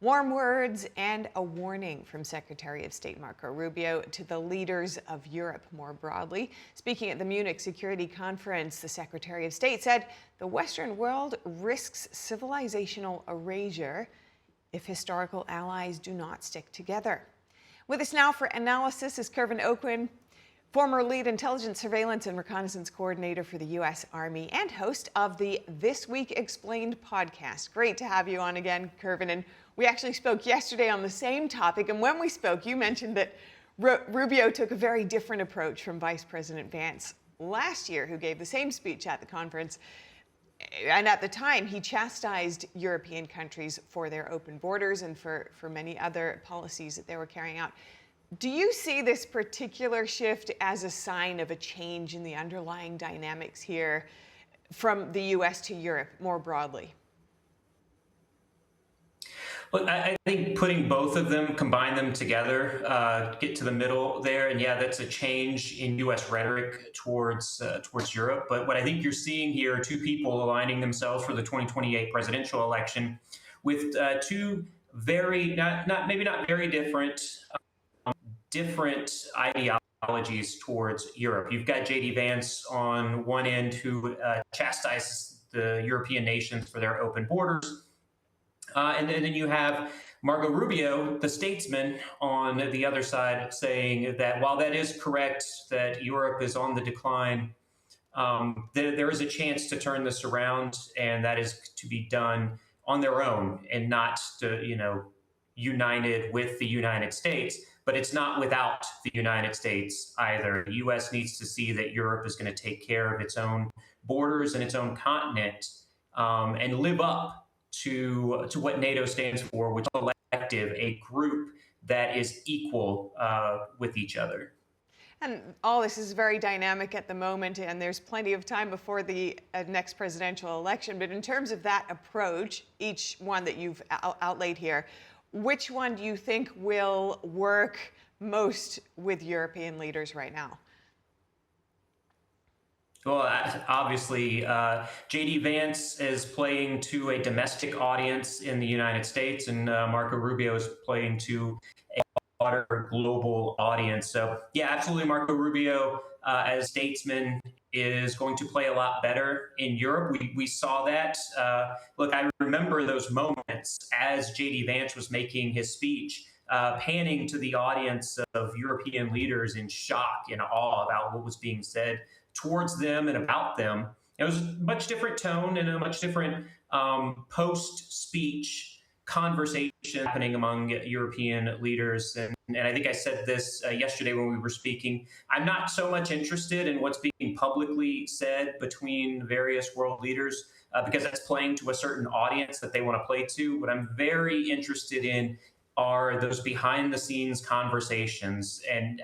Warm words and a warning from Secretary of State Marco Rubio to the leaders of Europe more broadly. Speaking at the Munich Security Conference, the Secretary of State said the Western world risks civilizational erasure if historical allies do not stick together. With us now for analysis is Kervin Aucoin, former lead intelligence, surveillance, and reconnaissance coordinator for the U.S. Army and host of the This Week Explained podcast. Great to have you on again, Kervin. And we actually spoke yesterday on the same topic. And when we spoke, you mentioned that Rubio took a very different approach from Vice President Vance last year, who gave the same speech at the conference. And at the time, he chastised European countries for their open borders and for many other policies that they were carrying out. Do you see this particular shift as a sign of a change in the underlying dynamics here from the U.S. to Europe more broadly? Well, I think putting both of them, combine them together, get to the middle there, and yeah, that's a change in U.S. rhetoric towards Europe. But what I think you're seeing here are two people aligning themselves for the 2028 presidential election with two very, maybe not very different ideologies towards Europe. You've got J.D. Vance on one end, who chastises the European nations for their open borders. And then you have Marco Rubio, the statesman, on the other side, saying that while that is correct, that Europe is on the decline, there is a chance to turn this around, and that is to be done on their own and not united with the United States. But it's not without the United States either. The U.S. needs to see that Europe is going to take care of its own borders and its own continent, and live up to what NATO stands for, which is a collective, a group that is equal with each other. And all this is very dynamic at the moment, and there's plenty of time before the next presidential election. But in terms of that approach, each one that you've outlaid here, which one do you think will work most with European leaders right now? Well, obviously, J.D. Vance is playing to a domestic audience in the United States, and Marco Rubio is playing to a broader global audience. So, yeah, absolutely, Marco Rubio, as statesman, is going to play a lot better in Europe. We saw that. Look, I remember those moments as J.D. Vance was making his speech, panning to the audience of European leaders in shock and awe about what was being said towards them and about them. It was a much different tone and a much different post-speech conversation happening among European leaders. And I think I said this yesterday when we were speaking. I'm not so much interested in what's being publicly said between various world leaders because that's playing to a certain audience that they want to play to. What I'm very interested in are those behind-the-scenes conversations, and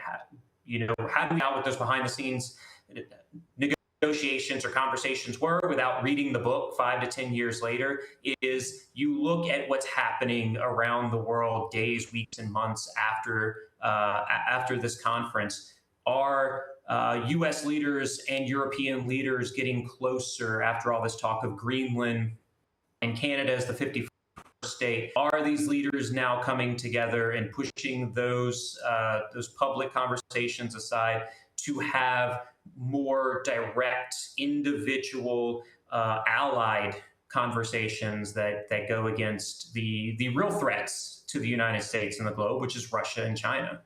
having out what those behind-the-scenes negotiations or conversations were without reading the book 5 to 10 years later is you look at what's happening around the world days, weeks, and months after this conference. Are U.S. leaders and European leaders getting closer after all this talk of Greenland and Canada as the 51st state? Are these leaders now coming together and pushing those public conversations aside to have more direct, individual, allied conversations that go against the real threats to the United States and the globe, which is Russia and China?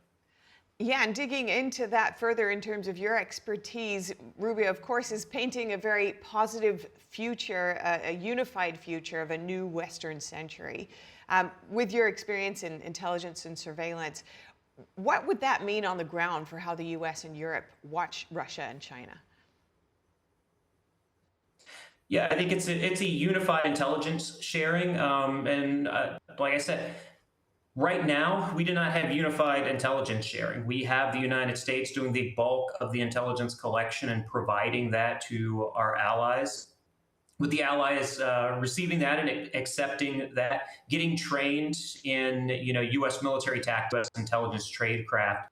Yeah, and digging into that further in terms of your expertise, Rubio, of course, is painting a very positive future, a unified future of a new Western century. With your experience in intelligence and surveillance, what would that mean on the ground for how the U.S. and Europe watch Russia and China? Yeah, I think it's a unified intelligence sharing. And like I said, right now, we do not have unified intelligence sharing. We have the United States doing the bulk of the intelligence collection and providing that to our allies. With the allies receiving that and accepting that, getting trained in U.S. military tactics, U.S. intelligence tradecraft.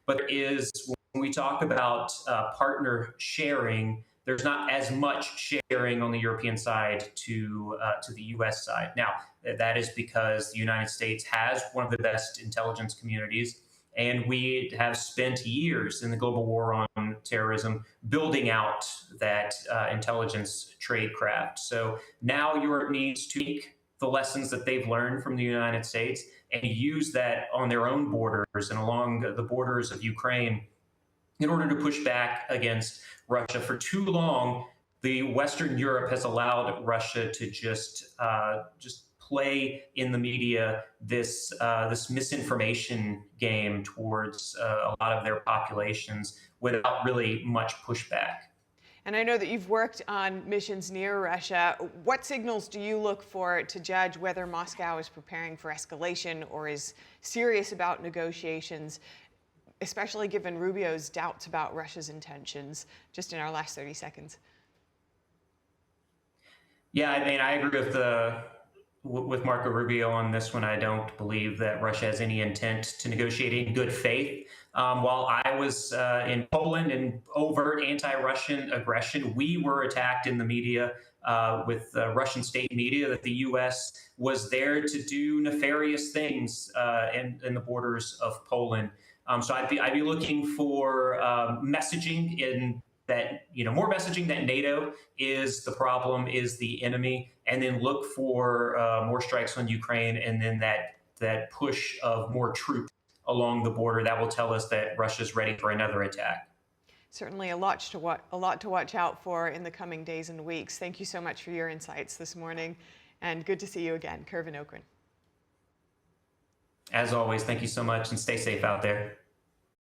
But when we talk about partner sharing, there's not as much sharing on the European side to the U.S. side. Now, that is because the United States has one of the best intelligence communities, and we have spent years in the global war on terrorism building out that intelligence tradecraft. So now Europe needs to take the lessons that they've learned from the United States and use that on their own borders and along the borders of Ukraine in order to push back against Russia. For too long, the Western Europe has allowed Russia to just play in the media this misinformation game towards a lot of their populations without really much pushback. And I know that you've worked on missions near Russia. What signals do you look for to judge whether Moscow is preparing for escalation or is serious about negotiations, especially given Rubio's doubts about Russia's intentions? Just in our last 30 seconds. Yeah, I mean, I agree with Marco Rubio on this one. I don't believe that Russia has any intent to negotiate in good faith. While I was in Poland in overt anti-Russian aggression, we were attacked in the media with Russian state media that the U.S. was there to do nefarious things in the borders of Poland. So I'd be looking for messaging in that, more messaging that NATO is the problem, is the enemy, and then look for more strikes on Ukraine, and then that push of more troops along the border. That will tell us that Russia's ready for another attack. Certainly a lot to watch out for in the coming days and weeks. Thank you so much for your insights this morning, and good to see you again, Kervin Aucoin. As always, thank you so much, and stay safe out there.